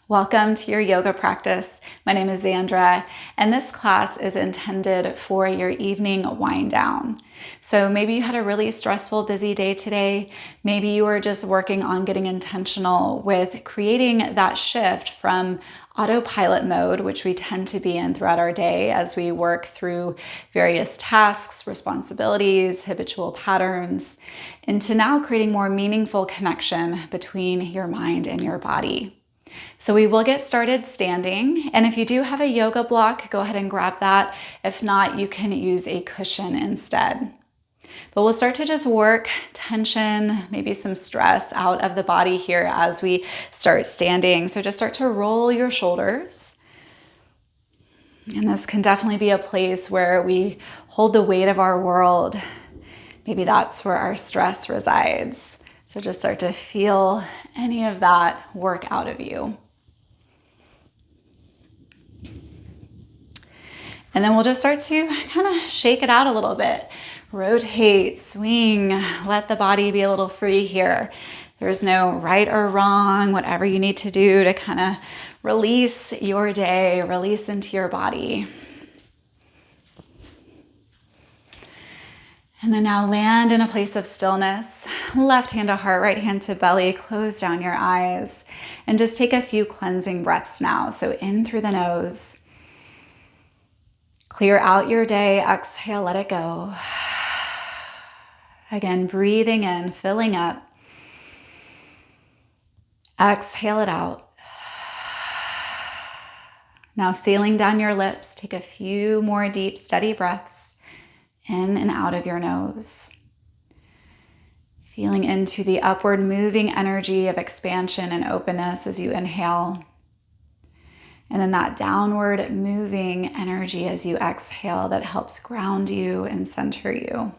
Welcome to your yoga practice. My name is Xandra, and this class is intended for your evening wind down. So maybe you had a really stressful, busy day today. Maybe you were just working on getting intentional with creating that shift from autopilot mode, which we tend to be in throughout our day as we work through various tasks, responsibilities, habitual patterns, into now creating more meaningful connection between your mind and your body. So we will get started standing, and if you do have a yoga block, go ahead and grab that. If not, you can use a cushion instead. But we'll start to just work tension, maybe some stress out of the body here as we start standing. So just start to roll your shoulders. And this can definitely be a place where we hold the weight of our world. Maybe that's where our stress resides. So just start to feel any of that work out of you. And then we'll just start to kind of shake it out a little bit. Rotate, swing, let the body be a little free here. There's no right or wrong, whatever you need to do to kind of release your day, release into your body. And then now land in a place of stillness. Left hand to heart, right hand to belly. Close down your eyes and just take a few cleansing breaths now. So in through the nose. Clear out your day. Exhale, let it go. Again, breathing in, filling up. Exhale it out. Now sealing down your lips. Take a few more deep, steady breaths. In and out of your nose. Feeling into the upward moving energy of expansion and openness as you inhale. And then that downward moving energy as you exhale that helps ground you and center you.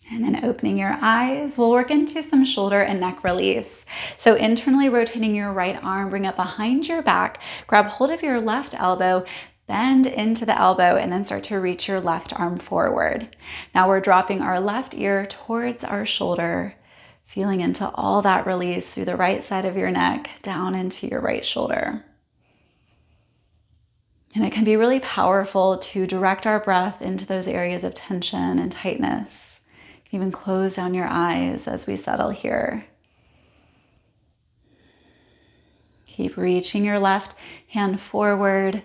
And then opening your eyes, we'll work into some shoulder and neck release. So internally rotating your right arm, bring it behind your back, grab hold of your left elbow, bend into the elbow, and then start to reach your left arm forward. Now we're dropping our left ear towards our shoulder, feeling into all that release through the right side of your neck, down into your right shoulder. And it can be really powerful to direct our breath into those areas of tension and tightness. Even close down your eyes as we settle here. Keep reaching your left hand forward.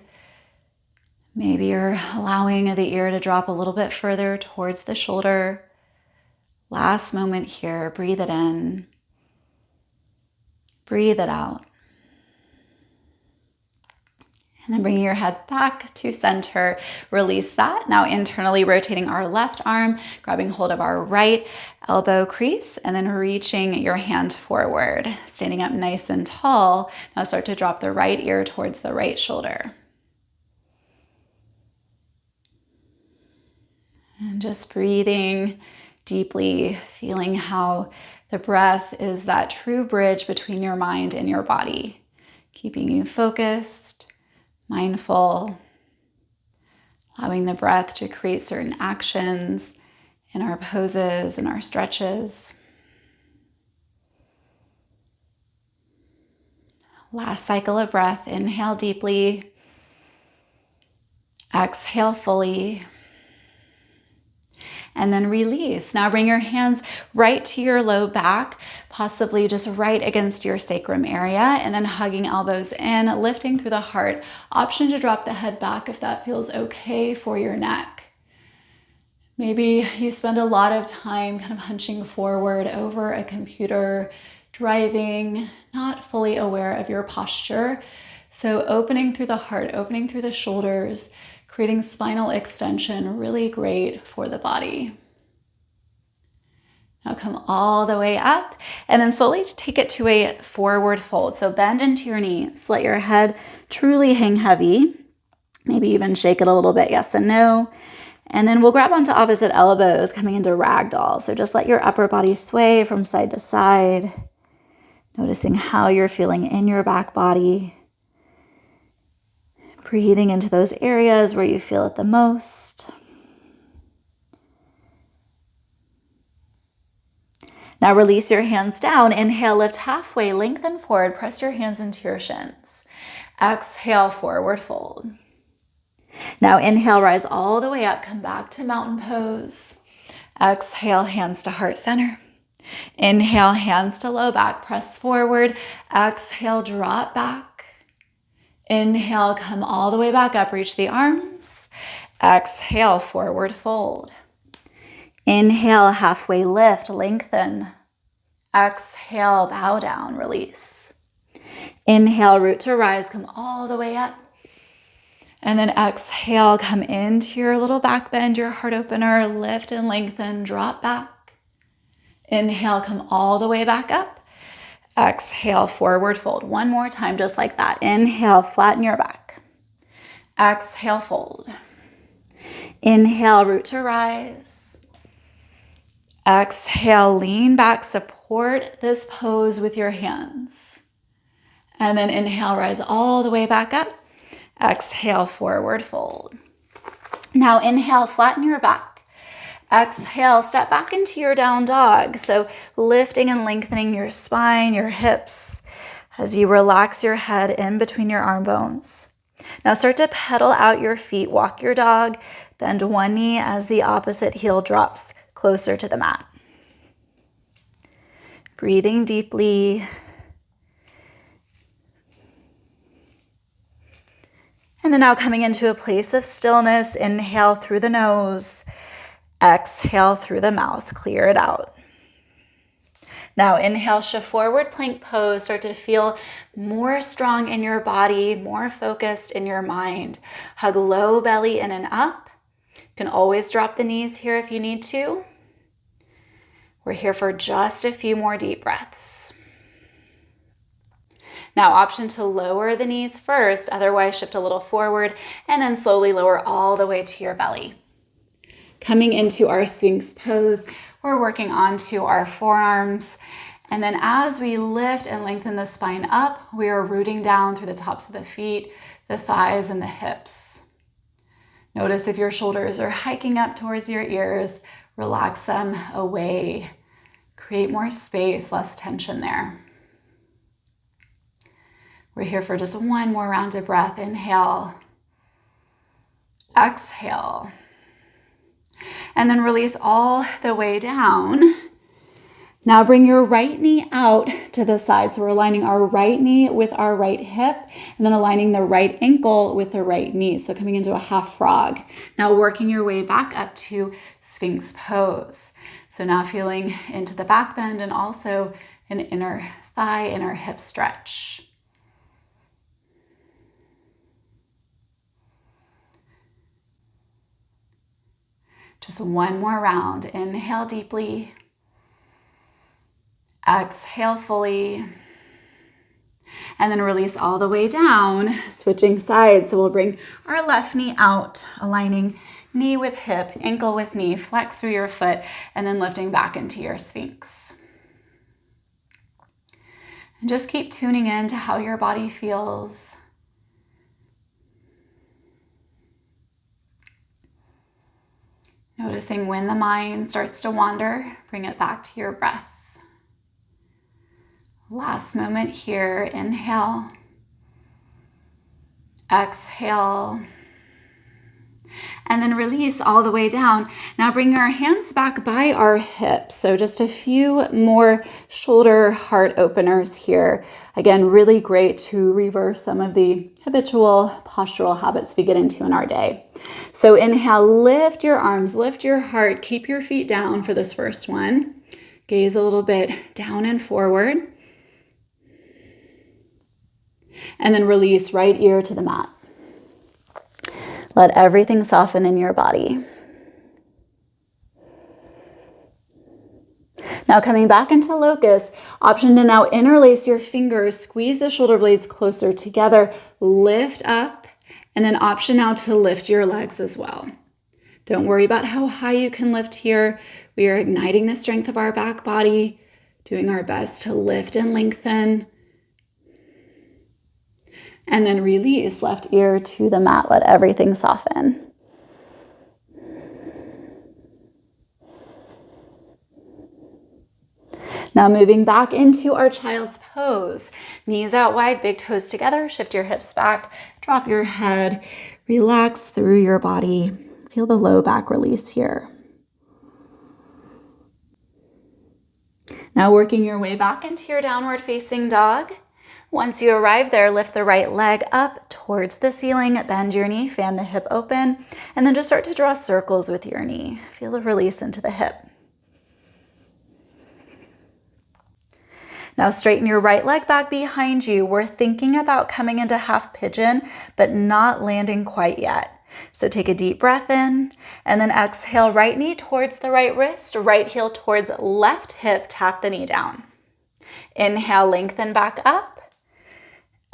Maybe you're allowing the ear to drop a little bit further towards the shoulder. Last moment here. Breathe it in. Breathe it out. And then bringing your head back to center, release that. Now internally rotating our left arm, grabbing hold of our right elbow crease, and then reaching your hand forward, standing up nice and tall. Now start to drop the right ear towards the right shoulder. And just breathing deeply, feeling how the breath is that true bridge between your mind and your body, keeping you focused, mindful, allowing the breath to create certain actions in our poses and our stretches. Last cycle of breath. Inhale deeply. Exhale fully. And then release. Now bring your hands right to your low back, possibly just right against your sacrum area, and then hugging elbows in, lifting through the heart. Option to drop the head back if that feels okay for your neck. Maybe you spend a lot of time kind of hunching forward over a computer, driving, not fully aware of your posture. So opening through the heart, opening through the shoulders, creating spinal extension, really great for the body. Now come all the way up and then slowly take it to a forward fold. So bend into your knees, let your head truly hang heavy. Maybe even shake it a little bit, yes and no. And then we'll grab onto opposite elbows, coming into ragdoll. So just let your upper body sway from side to side, noticing how you're feeling in your back body. Breathing into those areas where you feel it the most. Now release your hands down. Inhale, lift halfway, lengthen forward, press your hands into your shins. Exhale, forward fold. Now inhale, rise all the way up, come back to mountain pose. Exhale, hands to heart center. Inhale, hands to low back, press forward. Exhale, drop back. Inhale, come all the way back up, reach the arms. Exhale, forward fold. Inhale, halfway lift, lengthen. Exhale, bow down, release. Inhale, root to rise, come all the way up. And then exhale, come into your little back bend, your heart opener, lift and lengthen, drop back. Inhale, come all the way back up. Exhale, forward fold. One more time, just like that. Inhale, flatten your back. Exhale, fold. Inhale, root to rise. Exhale, lean back, support this pose with your hands. And then inhale, rise all the way back up. Exhale, forward fold. Now inhale, flatten your back. Exhale, step back into your down dog. So lifting and lengthening your spine, your hips, as you relax your head in between your arm bones. Now start to pedal out your feet, walk your dog, bend one knee as the opposite heel drops closer to the mat. Breathing deeply. And then now coming into a place of stillness, inhale through the nose, exhale through the mouth, clear it out. Now inhale, shift forward, plank pose, start to feel more strong in your body, more focused in your mind. Hug low belly in and up. You can always drop the knees here if you need to. We're here for just a few more deep breaths. Now, option to lower the knees first, otherwise shift a little forward and then slowly lower all the way to your belly. Coming into our Sphinx pose, we're working onto our forearms. And then as we lift and lengthen the spine up, we are rooting down through the tops of the feet, the thighs, and the hips. Notice if your shoulders are hiking up towards your ears, relax them away. Create more space, less tension there. We're here for just one more round of breath. Inhale, exhale, and then release all the way down. Now bring your right knee out to the side. So we're aligning our right knee with our right hip and then aligning the right ankle with the right knee. So coming into a half frog. Now working your way back up to Sphinx pose. So now feeling into the back bend and also an inner thigh, inner hip stretch. Just one more round. Inhale deeply. Exhale fully. And then release all the way down, switching sides. So we'll bring our left knee out, aligning knee with hip, ankle with knee, flex through your foot, and then lifting back into your Sphinx. And just keep tuning in to how your body feels. Noticing when the mind starts to wander, bring it back to your breath. Last moment here, inhale, exhale, and then release all the way down. Now bring our hands back by our hips. So just a few more shoulder heart openers here. Again, really great to reverse some of the habitual postural habits we get into in our day. So inhale, lift your arms, lift your heart, keep your feet down for this first one. Gaze a little bit down and forward. And then release right ear to the mat. Let everything soften in your body. Now coming back into locust, option to now interlace your fingers, squeeze the shoulder blades closer together, lift up, and then option now to lift your legs as well. Don't worry about how high you can lift here. We are igniting the strength of our back body, doing our best to lift and lengthen. And then release left ear to the mat. Let everything soften. Now moving back into our child's pose. Knees out wide, big toes together. Shift your hips back. Drop your head. Relax through your body. Feel the low back release here. Now working your way back into your downward facing dog. Once you arrive there, lift the right leg up towards the ceiling, bend your knee, fan the hip open, and then just start to draw circles with your knee. Feel the release into the hip. Now straighten your right leg back behind you. We're thinking about coming into half pigeon, but not landing quite yet. So take a deep breath in, and then exhale, right knee towards the right wrist, right heel towards left hip, tap the knee down. Inhale, lengthen back up.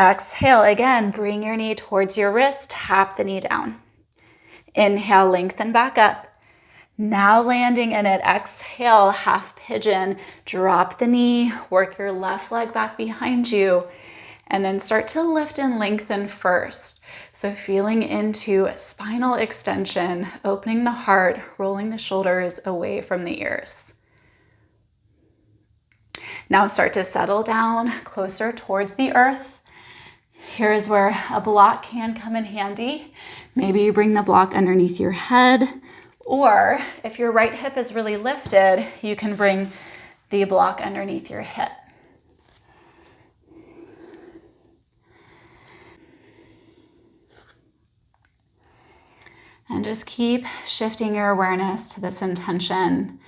Exhale, again, bring your knee towards your wrist, tap the knee down. Inhale, lengthen back up. Now landing in it, exhale, half pigeon, drop the knee, work your left leg back behind you, and then start to lift and lengthen first. So feeling into spinal extension, opening the heart, rolling the shoulders away from the ears. Now start to settle down closer towards the earth. Here's where a block can come in handy. Maybe you bring the block underneath your head, or if your right hip is really lifted, you can bring the block underneath your hip. And just keep shifting your awareness to this intention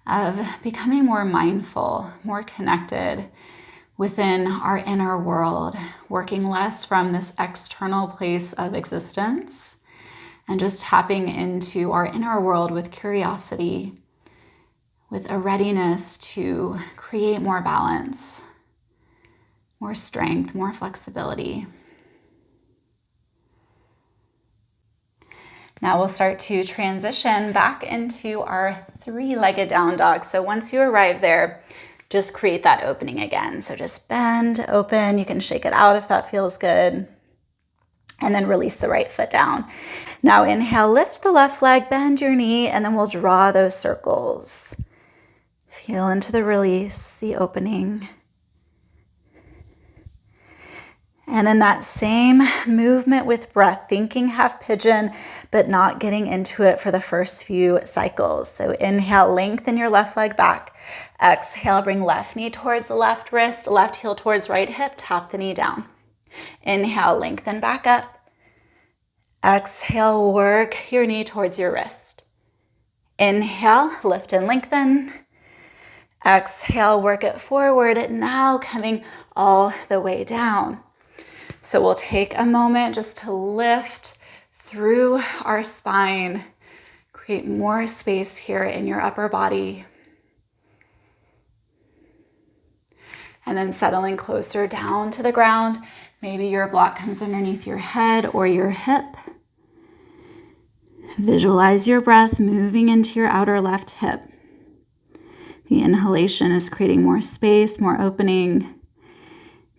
of becoming more mindful, more connected within our inner world, working less from this external place of existence and just tapping into our inner world with curiosity, with a readiness to create more balance, more strength, more flexibility. Now we'll start to transition back into our three-legged down dog. So once you arrive there, just create that opening again. So just bend, open. You can shake it out if that feels good. And then release the right foot down. Now inhale, lift the left leg, bend your knee, and then we'll draw those circles. Feel into the release, the opening. And then that same movement with breath, thinking half pigeon, but not getting into it for the first few cycles. So inhale, lengthen your left leg back. Exhale, bring left knee towards the left wrist, left heel towards right hip, tap the knee down. Inhale, lengthen back up. Exhale, work your knee towards your wrist. Inhale, lift and lengthen. Exhale, work it forward. Now coming all the way down. So we'll take a moment just to lift through our spine, create more space here in your upper body. And then settling closer down to the ground. Maybe your block comes underneath your head or your hip. Visualize your breath moving into your outer left hip. The inhalation is creating more space, more opening.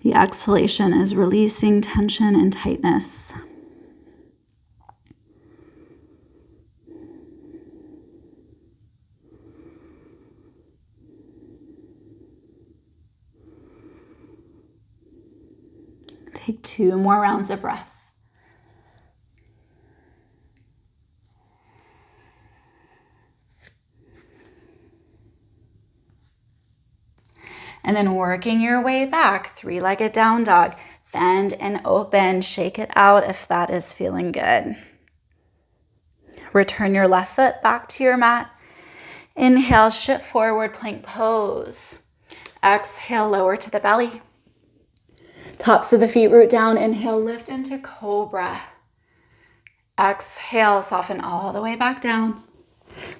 The exhalation is releasing tension and tightness. Take 2 more rounds of breath. And then working your way back, three-legged down dog. Bend and open, shake it out if that is feeling good. Return your left foot back to your mat. Inhale, shift forward, plank pose. Exhale, lower to the belly. Tops of the feet root down. Inhale, lift into cobra. Exhale, soften all the way back down.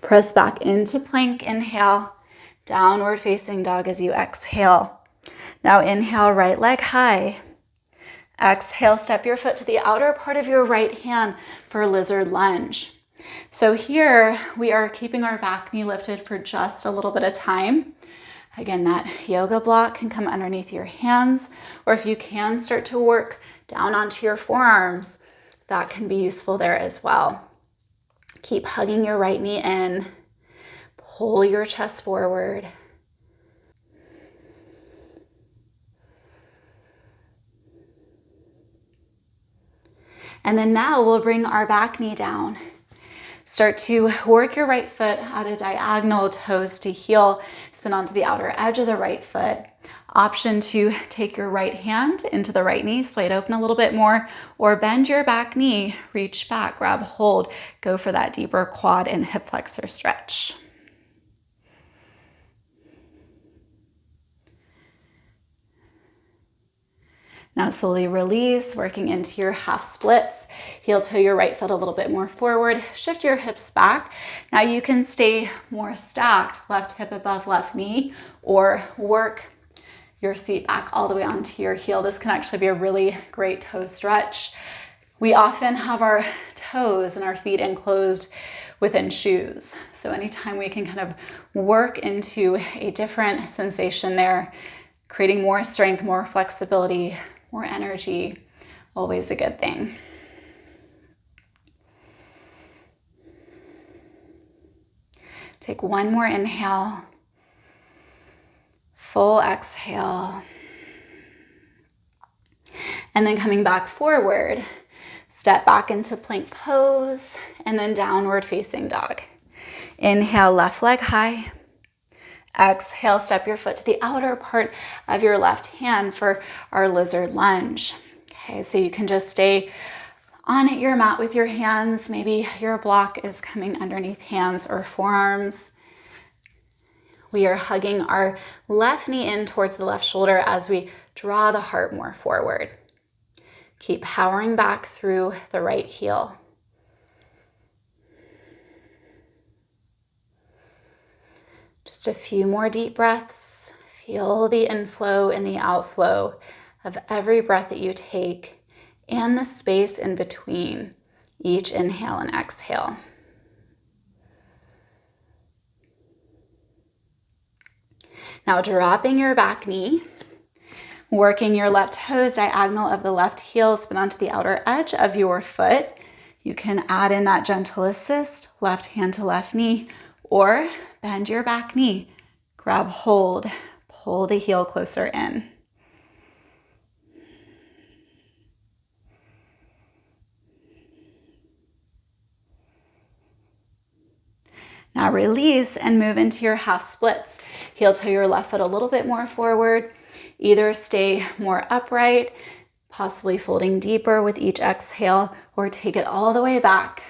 Press back into plank. Inhale. Downward facing dog as you exhale. Now inhale, right leg high. Exhale, step your foot to the outer part of your right hand for lizard lunge. So here we are keeping our back knee lifted for just a little bit of time. Again, that yoga block can come underneath your hands, or if you can start to work down onto your forearms, that can be useful there as well. Keep hugging your right knee in. Pull your chest forward. And then now we'll bring our back knee down. Start to work your right foot at a diagonal, toes to heel, spin onto the outer edge of the right foot. Option to take your right hand into the right knee, slide open a little bit more, or bend your back knee, reach back, grab hold, go for that deeper quad and hip flexor stretch. Now slowly release, working into your half splits. Heel toe your right foot a little bit more forward. Shift your hips back. Now you can stay more stacked, left hip above left knee, or work your seat back all the way onto your heel. This can actually be a really great toe stretch. We often have our toes and our feet enclosed within shoes. So anytime we can kind of work into a different sensation there, creating more strength, more flexibility, more energy, always a good thing. Take one more inhale, full exhale, and then coming back forward, step back into plank pose, and then downward facing dog. Inhale, left leg high. Exhale, step your foot to the outer part of your left hand for our lizard lunge. Okay, so you can just stay on your mat with your hands. Maybe your block is coming underneath hands or forearms. We are hugging our left knee in towards the left shoulder as we draw the heart more forward. Keep powering back through the right heel. Just a few more deep breaths. Feel the inflow and the outflow of every breath that you take and the space in between each inhale and exhale. Now dropping your back knee, working your left toes diagonal of the left heel, spin onto the outer edge of your foot. You can add in that gentle assist, left hand to left knee, or bend your back knee, grab hold, pull the heel closer in. Now release and move into your half splits. Heel toe your left foot a little bit more forward. Either stay more upright, possibly folding deeper with each exhale, or take it all the way back.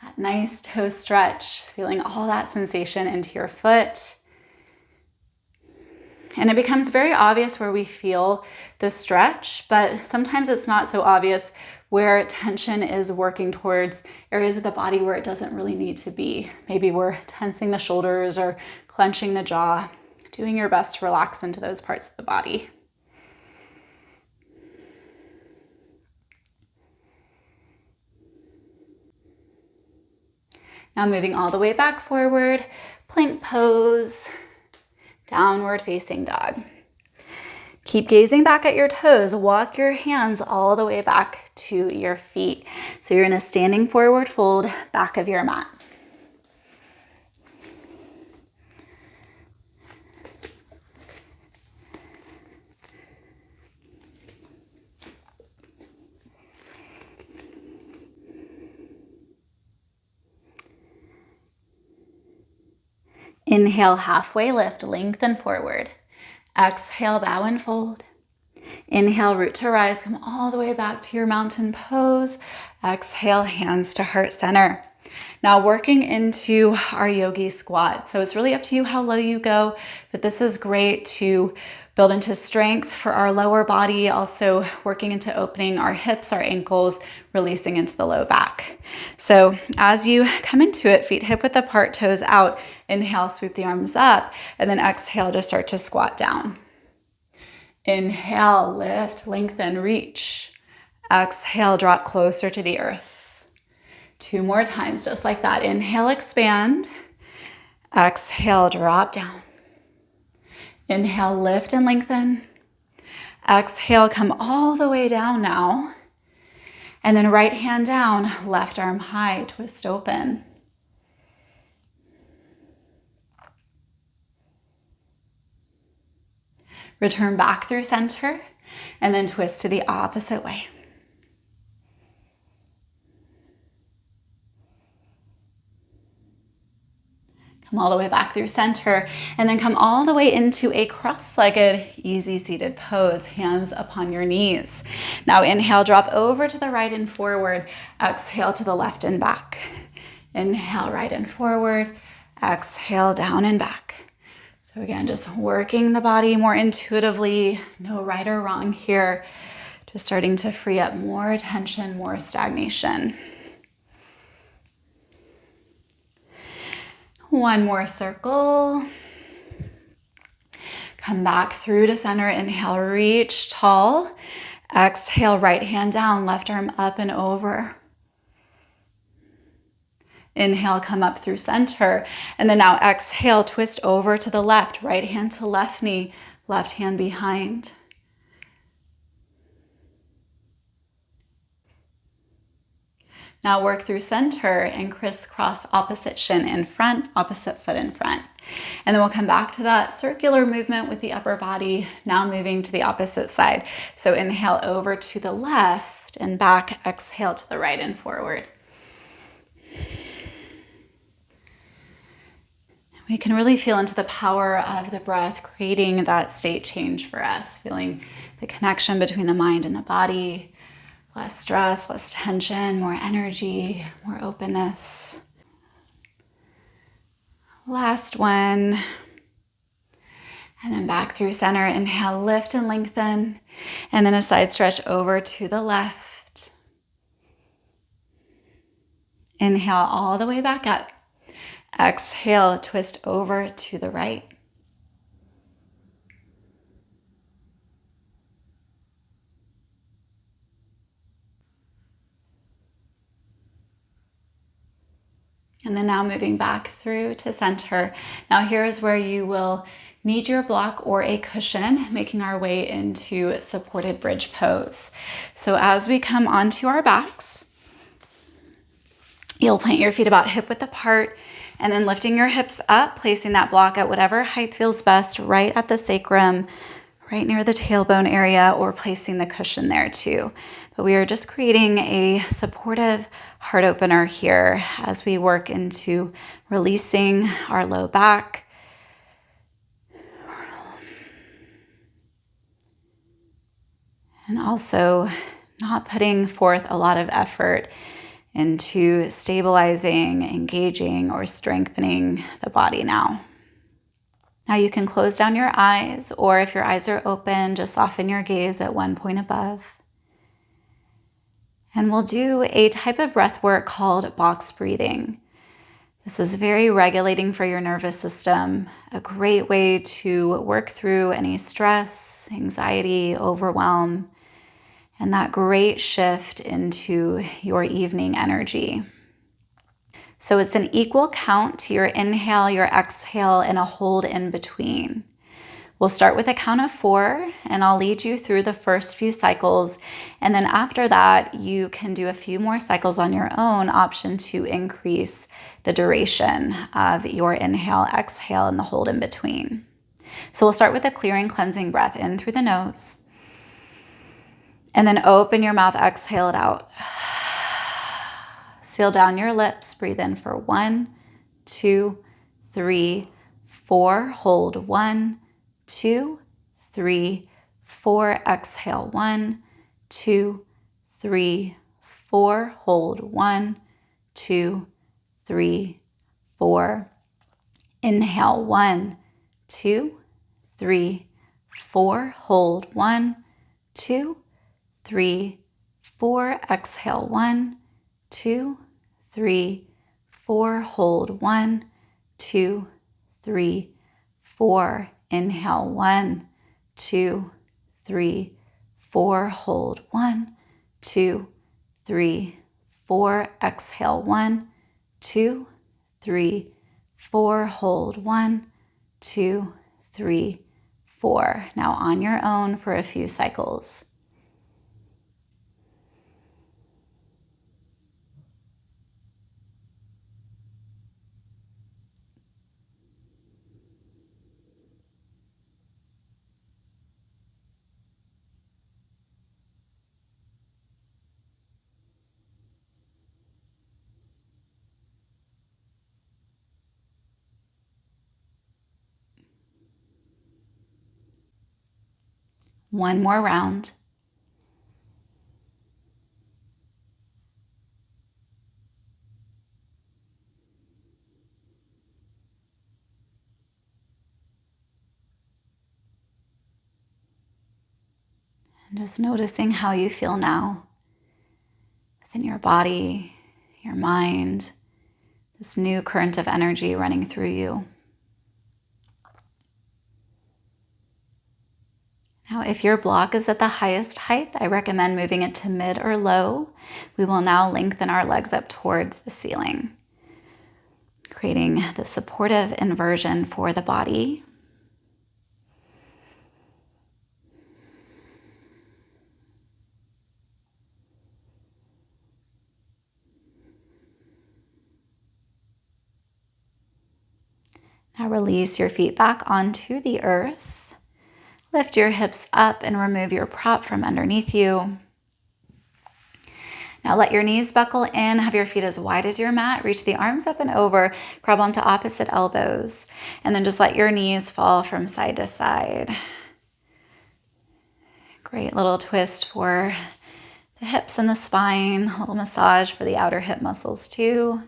That nice toe stretch, feeling all that sensation into your foot. And it becomes very obvious where we feel the stretch, but sometimes it's not so obvious where tension is working towards areas of the body where it doesn't really need to be. Maybe we're tensing the shoulders or clenching the jaw, doing your best to relax into those parts of the body. Now moving all the way back forward, plank pose, downward facing dog. Keep gazing back at your toes. Walk your hands all the way back to your feet. So you're in a standing forward fold, back of your mat. Inhale, halfway lift, lengthen forward. Exhale, bow and fold. Inhale, root to rise, come all the way back to your mountain pose. Exhale, hands to heart center. Now working into our yogi squat. So it's really up to you how low you go, but this is great to build into strength for our lower body, also working into opening our hips, our ankles, releasing into the low back. So as you come into it, feet hip width apart, toes out, inhale, sweep the arms up, and then exhale to start to squat down. Inhale, lift, lengthen, reach. Exhale, drop closer to the earth. 2 more times, just like that. Inhale, expand. Exhale, drop down. Inhale, lift and lengthen. Exhale, come all the way down now. And then right hand down, left arm high, twist open. Return back through center and then twist to the opposite way. Come all the way back through center, and then come all the way into a cross-legged, easy seated pose, hands upon your knees. Now inhale, drop over to the right and forward. Exhale to the left and back. Inhale, right and forward. Exhale, down and back. So again, just working the body more intuitively. No right or wrong here. Just starting to free up more tension, more stagnation. One more circle. Come back through to center. Inhale, reach tall. Exhale, right hand down, left arm up and over. Inhale, come up through center. And then now exhale, twist over to the left, right hand to left knee, left hand behind. Now work through center and crisscross opposite shin in front, opposite foot in front. And then we'll come back to that circular movement with the upper body, now moving to the opposite side. So inhale over to the left and back, exhale to the right and forward. We can really feel into the power of the breath, creating that state change for us, feeling the connection between the mind and the body. Less stress, less tension, more energy, more openness. Last one. And then back through center. Inhale, lift and lengthen. And then a side stretch over to the left. Inhale all the way back up. Exhale, twist over to the right. And then now moving back through to center. Now here is where you will need your block or a cushion, making our way into supported bridge pose. So as we come onto our backs, you'll plant your feet about hip width apart and then lifting your hips up, placing that block at whatever height feels best, right at the sacrum, right near the tailbone area, or placing the cushion there too. But we are just creating a supportive heart opener here as we work into releasing our low back. And also not putting forth a lot of effort into stabilizing, engaging, or strengthening the body now. Now you can close down your eyes, or if your eyes are open, just soften your gaze at one point above. And we'll do a type of breath work called box breathing. This is very regulating for your nervous system, a great way to work through any stress, anxiety, overwhelm, and that great shift into your evening energy. So it's an equal count to your inhale, your exhale, and a hold in between. We'll start with a count of 4, and I'll lead you through the first few cycles. And then after that, you can do a few more cycles on your own, option to increase the duration of your inhale, exhale, and the hold in between. So we'll start with a clearing, cleansing breath in through the nose. And then open your mouth, exhale it out. Seal down your lips, breathe in for 1, 2, 3, 4. Hold 1, 2, 3, 4. Exhale 1, 2, 3, 4. Hold 1, 2, 3, 4. Inhale 1, 2, 3, 4. Hold 1, 2, 3, 4. Exhale 1, 2, 3, 4. Hold 1, 2, 3, 4. Inhale 1, 2, 3, 4. Hold 1, 2, 3, 4. Exhale 1, 2, 3, 4. Hold 1, 2, 3, 4. Now on your own for a few cycles. One more round. And just noticing how you feel now within your body, your mind, this new current of energy running through you. Now, if your block is at the highest height, I recommend moving it to mid or low. We will now lengthen our legs up towards the ceiling, creating the supportive inversion for the body. Now release your feet back onto the earth. Lift your hips up and remove your prop from underneath you. Now let your knees buckle in, have your feet as wide as your mat, reach the arms up and over, grab onto opposite elbows, and then just let your knees fall from side to side. Great little twist for the hips and the spine, a little massage for the outer hip muscles too.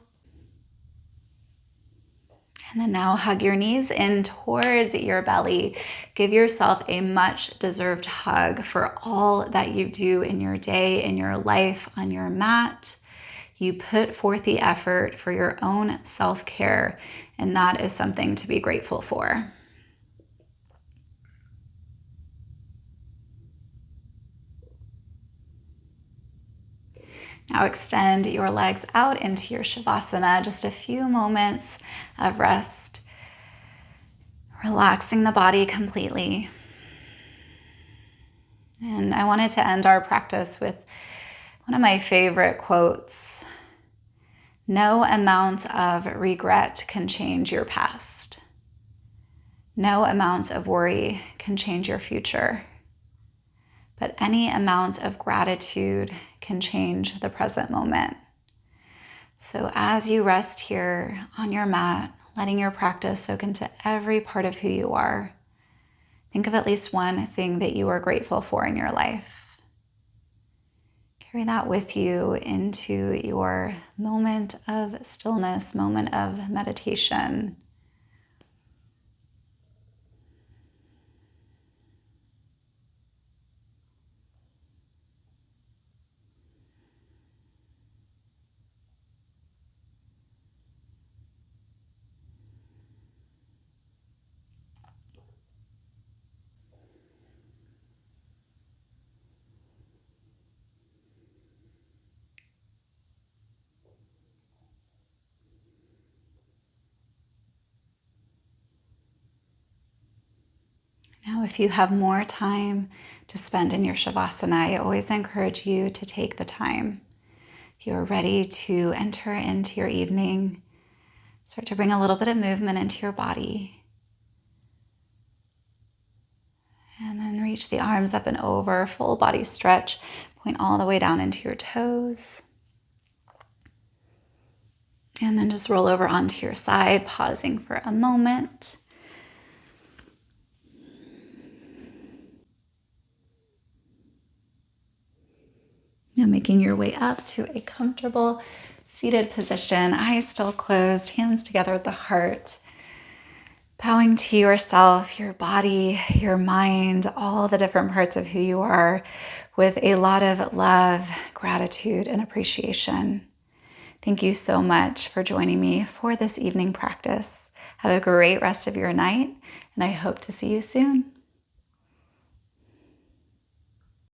And then now hug your knees in towards your belly. Give yourself a much deserved hug for all that you do in your day, in your life, on your mat. You put forth the effort for your own self-care, and that is something to be grateful for. Now extend your legs out into your Shavasana, just a few moments of rest, relaxing the body completely. And I wanted to end our practice with one of my favorite quotes. No amount of regret can change your past. No amount of worry can change your future. But any amount of gratitude can change the present moment. So as you rest here on your mat, letting your practice soak into every part of who you are, think of at least one thing that you are grateful for in your life. Carry that with you into your moment of stillness, moment of meditation. Now, if you have more time to spend in your Shavasana, I always encourage you to take the time. If you're ready to enter into your evening, start to bring a little bit of movement into your body. And then reach the arms up and over, full body stretch, point all the way down into your toes. And then just roll over onto your side, pausing for a moment. Now making your way up to a comfortable seated position, eyes still closed, hands together at the heart. Bowing to yourself, your body, your mind, all the different parts of who you are with a lot of love, gratitude, and appreciation. Thank you so much for joining me for this evening practice. Have a great rest of your night, and I hope to see you soon.